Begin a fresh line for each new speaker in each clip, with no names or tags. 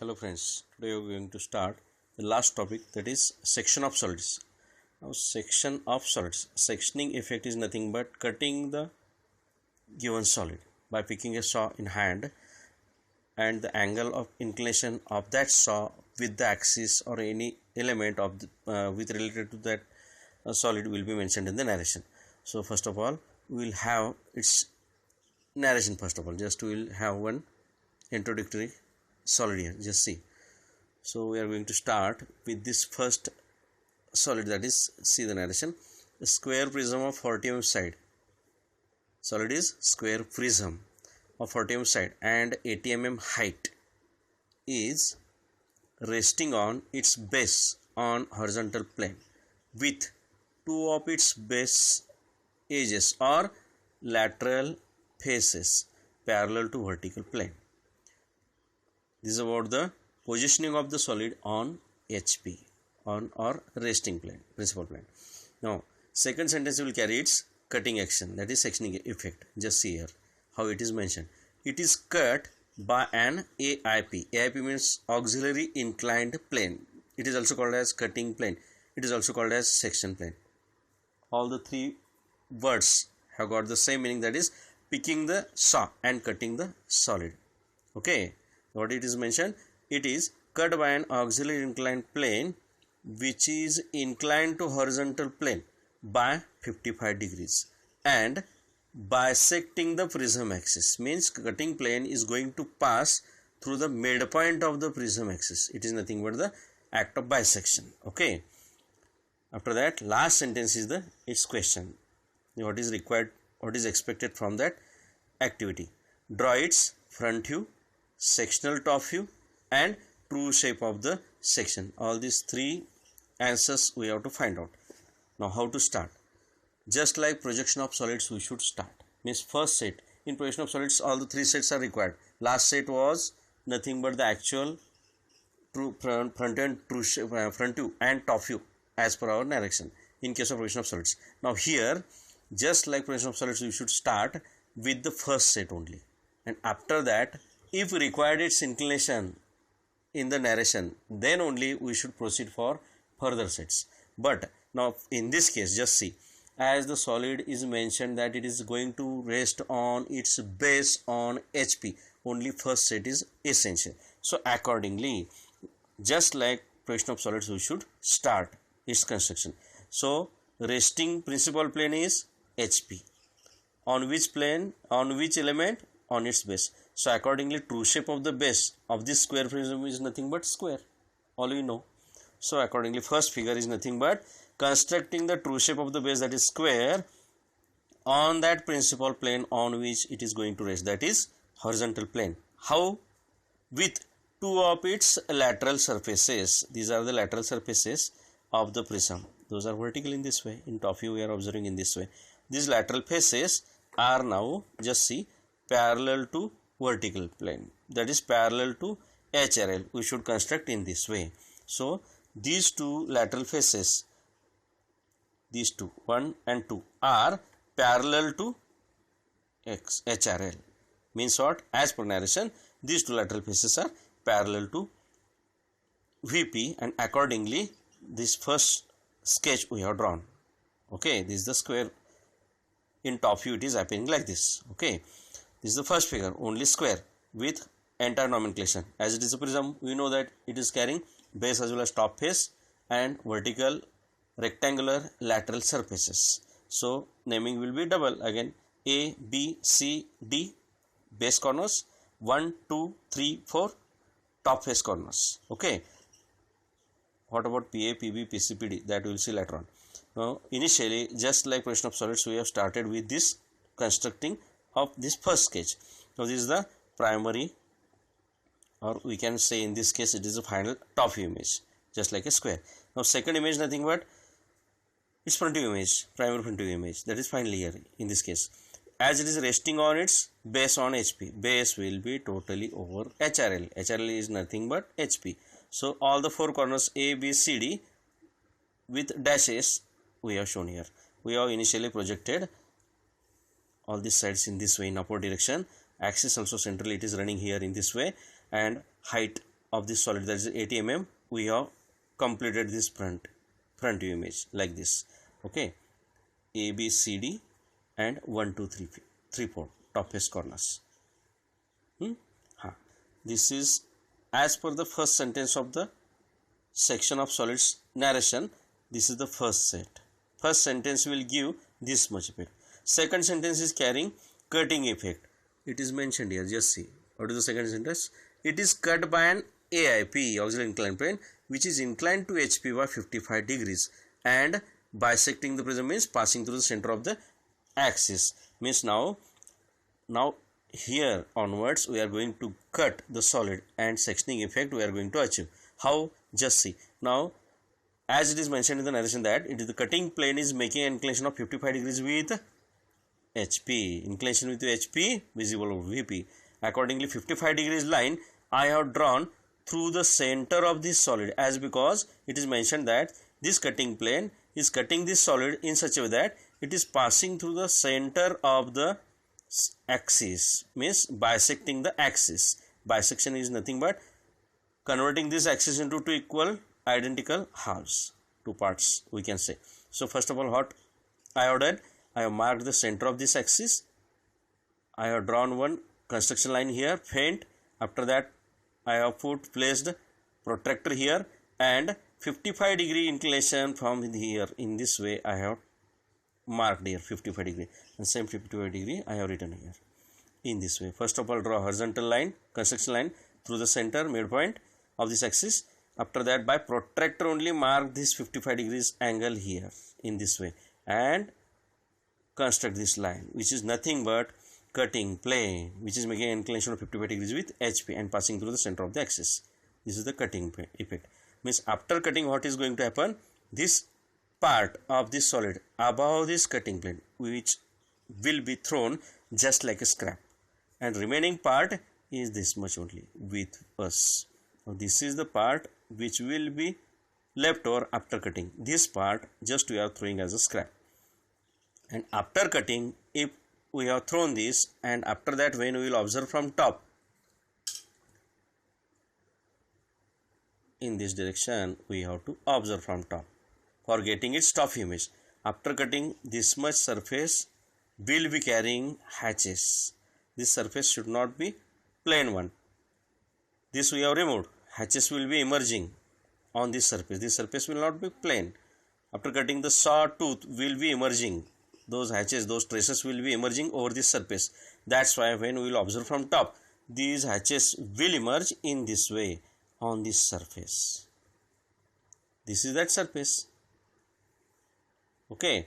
Hello friends, today we are going to start the last topic, that is section of solids. Now section of solids, sectioning effect is nothing but cutting the given solid by picking a saw in hand, and the angle of inclination of that saw with the axis or any element of the, with related to that solid will be mentioned in the narration. So first of all we will have its narration. First of all, just we will have one introductory solid here. Just see. So we are going to start with this first solid, that is, see the narration. A square prism of 40 mm side. Solid is square prism of 40 mm side and 80 mm height is resting on its base on horizontal plane with two of its base edges or lateral faces parallel to vertical plane. This is about the positioning of the solid on HP, on or resting plane, principal plane. Now second sentence will carry its cutting action, that is sectioning effect. Just see here how it is mentioned. It is cut by an AIP. AIP means auxiliary inclined plane. It is also called as cutting plane. It is also called as section plane. All the three words have got the same meaning, that is picking the saw and cutting the solid. Okay, what it is mentioned? It is cut by an auxiliary inclined plane which is inclined to horizontal plane by 55 degrees and bisecting the prism axis. Means cutting plane is going to pass through the midpoint of the prism axis. It is nothing but the act of bisection. Okay, after that last sentence is the its question. What is required, what is expected from that activity? Draw its front view, sectional top view and true shape of the section. All these three answers we have to find out. Now how to start? Just like projection of solids, we should start. Means first set, in projection of solids all the three sets are required. Last set was nothing but the actual true front and true shape, front view and top view as per our narration in case of projection of solids. Now here, just like projection of solids, we should start with the first set only, and after that if required its inclination in the narration, then only we should proceed for further sets. But now in this case, just see, as the solid is mentioned that it is going to rest on its base on HP, only first set is essential. So accordingly, just like projection of solids, we should start its construction. So resting principal plane is HP. On which plane, on which element? On its base. So accordingly, true shape of the base of this square prism is nothing but square. All we know. So accordingly, first figure is nothing but constructing the true shape of the base, that is square, on that principal plane on which it is going to rest, that is horizontal plane. How? With two of its lateral surfaces. These are the lateral surfaces of the prism. Those are vertical in this way. In top view we are observing in this way. These lateral faces are now, just see, parallel to vertical plane, that is parallel to HRL. We should construct in this way. So these two lateral faces, these two, 1 and 2, are parallel to HRL. Means what? As per narration, these two lateral faces are parallel to VP, and accordingly this first sketch we have drawn. Okay, this is the square. In top view it is appearing like this. Okay, this is the first figure, only square with entire nomenclature. As it is a prism, we know that it is carrying base as well as top face and vertical, rectangular, lateral surfaces. So naming will be double again. A, B, C, D base corners, 1, 2, 3, 4 top face corners. Okay, what about PA, PB, PC, PD? That we will see later on. Now initially, just like projection of solids, we have started with this constructing of this first sketch. Now this is the primary, or we can say in this case it is the final top view image, just like a square. Now second image nothing but its front view image, primary front view image, that is finally here in this case. As it is resting on its base on HP, base will be totally over HRL. HRL is nothing but HP. So all the four corners A, B, C, D with dashes we have shown here. We have initially projected all these sides in this way in upward direction. Axis also centrally it is running here in this way, and height of this solid, that is 80 mm, we have completed this front view image like this. Okay, A, B, C, D and 1, 2, 3, 4 top face corners. This is as per the first sentence of the section of solids narration. This is the first set. First sentence will give this much effect. Second sentence is carrying cutting effect. It is mentioned here. Just see. What is the second sentence? It is cut by an AIP, auxiliary inclined plane, which is inclined to HP by 55 degrees and bisecting the prism means passing through the center of the axis. Means now here onwards we are going to cut the solid and sectioning effect we are going to achieve. How? Just see. Now, as it is mentioned in the narration that it is the cutting plane is making an inclination of 55 degrees with HP. Inclination with HP visible over VP. Accordingly, 55 degrees line I have drawn through the center of this solid, as because it is mentioned that this cutting plane is cutting this solid in such a way that it is passing through the center of the axis, means bisecting the axis. Bisection is nothing but converting this axis into two equal identical halves, two parts we can say. So first of all, what I have done, I have marked the center of this axis. I have drawn one construction line here, faint. After that I have placed protractor here and 55 degree inclination from here. In this way I have marked here 55 degree, and same 55 degree I have written here in this way. First of all, draw horizontal line, construction line through the center midpoint of this axis. After that, by protractor only mark this 55 degrees angle here in this way and construct this line, which is nothing but cutting plane, which is making an inclination of 55 degrees with HP and passing through the center of the axis. This is the cutting effect. Means after cutting, what is going to happen? This part of this solid above this cutting plane, which will be thrown just like a scrap, and remaining part is this much only with us. Now this is the part which will be left over after cutting. This part just we are throwing as a scrap, and after cutting, if we have thrown this, and after that when we will observe from top in this direction, we have to observe from top for getting its top image. After cutting, this much surface will be carrying hatches. This surface should not be plain one. This we have removed. Hatches will be emerging on this surface. This surface will not be plain. After cutting, the saw tooth will be emerging. Those hatches, those traces will be emerging over this surface. That's why when we will observe from top, these hatches will emerge in this way on this surface. This is that surface. Okay,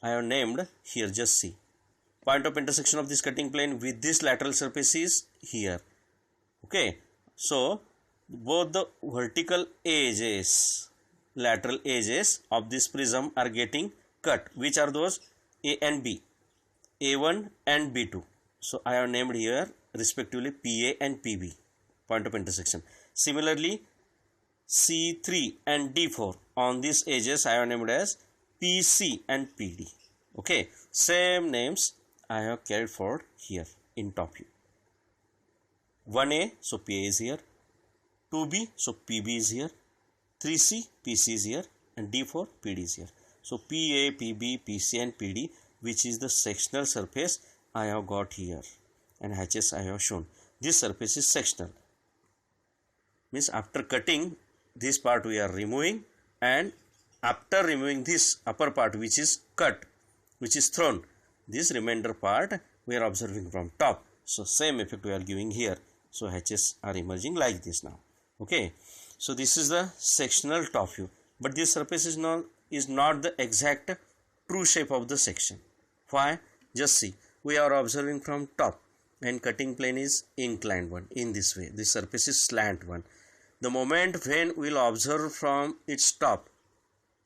I have named here, just see. Point of intersection of this cutting plane with this lateral surface is here. Okay, so both the vertical edges, lateral edges of this prism are getting cut. Which are those? A and B, A1 and B2. So I have named here respectively PA and PB, point of intersection. Similarly, C3 and D4 on these edges I have named as PC and PD. Okay, same names I have carried forward here in top view. 1A, so PA is here. 2B, so PB is here. 3C, PC is here. And D4, PD is here. So PA, PB, PC and PD, which is the sectional surface I have got here, and hatches I have shown. This surface is sectional. Means after cutting, this part we are removing, and after removing this upper part which is cut, which is thrown, this remainder part we are observing from top. So same effect we are giving here. So hatches are emerging like this now. Okay, so this is the sectional top view, but this surface is not the exact true shape of the section. Why? Just see, we are observing from top and cutting plane is inclined one in this way. This surface is slant one. The moment when we will observe from its top,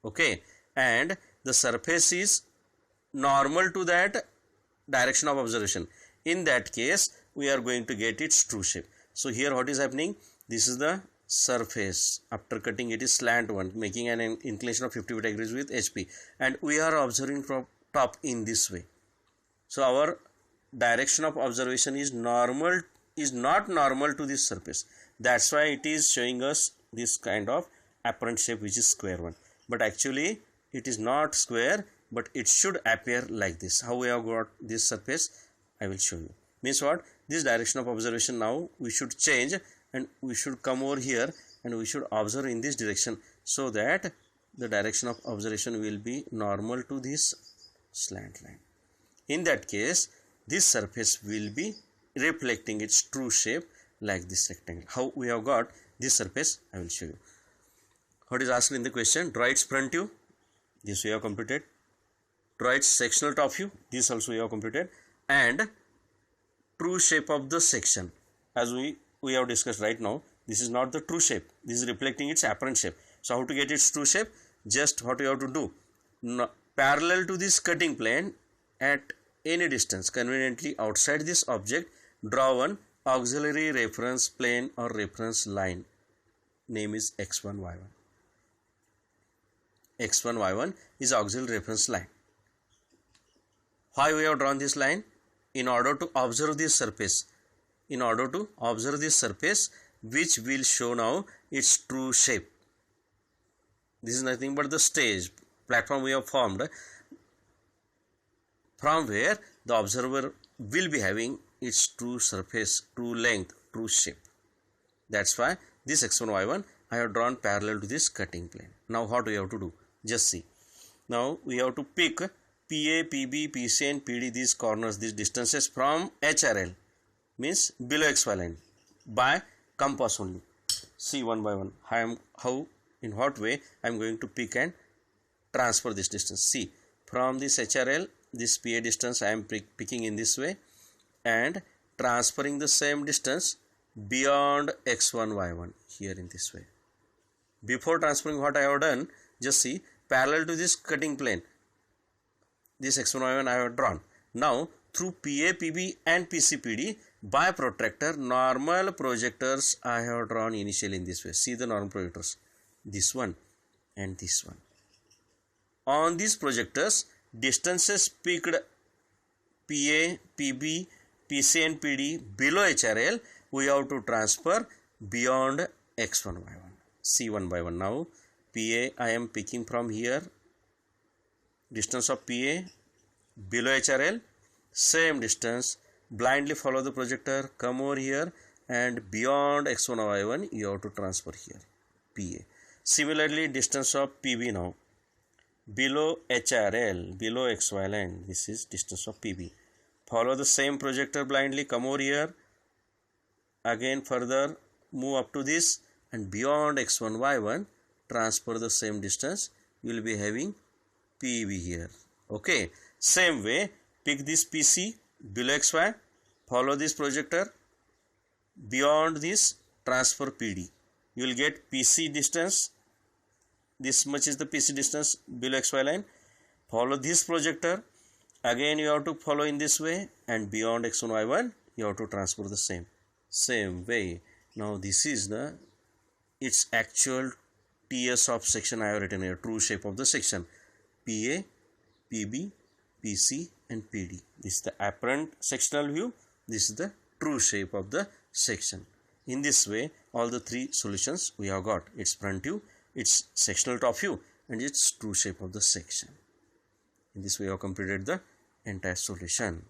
okay, and the surface is normal to that direction of observation, in that case we are going to get its true shape. So here what is happening? This is the surface. After cutting, it is slant one, making an inclination of 55 degrees with HP, and we are observing from top in this way. So our direction of observation is normal is not normal to this surface. That's why it is showing us this kind of apparent shape which is square one. But actually it is not square, but it should appear like this. How we have got this surface, I will show you. Means what? This direction of observation now we should change, and we should come over here and we should observe in this direction, so that the direction of observation will be normal to this slant line. In that case, this surface will be reflecting its true shape like this rectangle. How we have got this surface, I will show you. What is asked in the question? Draw its front view. This we have completed. Draw its sectional top view. This also we have completed. And true shape of the section. As we have discussed right now, this is not the true shape. This is reflecting its apparent shape. So how to get its true shape? Just what you have to do. Parallel to this cutting plane at any distance conveniently outside this object, draw one auxiliary reference plane or reference line. Name is x1, y1. x1, y1 is auxiliary reference line. Why we have drawn this line? In order to observe this surface. In order to observe this surface, which will show now its true shape. This is nothing but the stage, platform we have formed, from where the observer will be having its true surface, true length, true shape. That's why this x1, y1 I have drawn parallel to this cutting plane. Now what we have to do? Just see. Now we have to pick PA, PB, PC and PD, these corners, these distances from HRL, means below XY line, by compass only. See one by one. In what way I am going to pick and transfer this distance. See, from this HRL, this PA distance I am picking in this way and transferring the same distance beyond x1, y1 here in this way. Before transferring, what I have done, just see, parallel to this cutting plane, this x1, y1 I have drawn. Now through PA, PB and PC, PD, by protractor, normal projectors I have drawn initially in this way. See the normal projectors, this one and this one. On these projectors, distances picked PA, PB, PC and PD below HRL, we have to transfer beyond x1, y1. See one by one. Now PA I am picking from here, distance of PA below HRL, same distance, blindly follow the projector, come over here and beyond x1 or y1 you have to transfer here, PA. Similarly, distance of PB now, below HRL, below XY line, this is distance of PB. Follow the same projector blindly, come over here, again further move up to this and beyond x1, y1, transfer the same distance, you will be having PB here. Okay, same way, pick this PC below xy, follow this projector, beyond this transfer PD. You will get PC distance, this much is the PC distance below xy line. Follow this projector, again you have to follow in this way and beyond x1, y1 you have to transfer the same way. Now this is its actual TS of section I have written here, true shape of the section, PA, PB, PC and PD. This is the apparent sectional view, this is the true shape of the section. In this way, all the three solutions we have got, its front view, its sectional top view and its true shape of the section. In this way, we have completed the entire solution.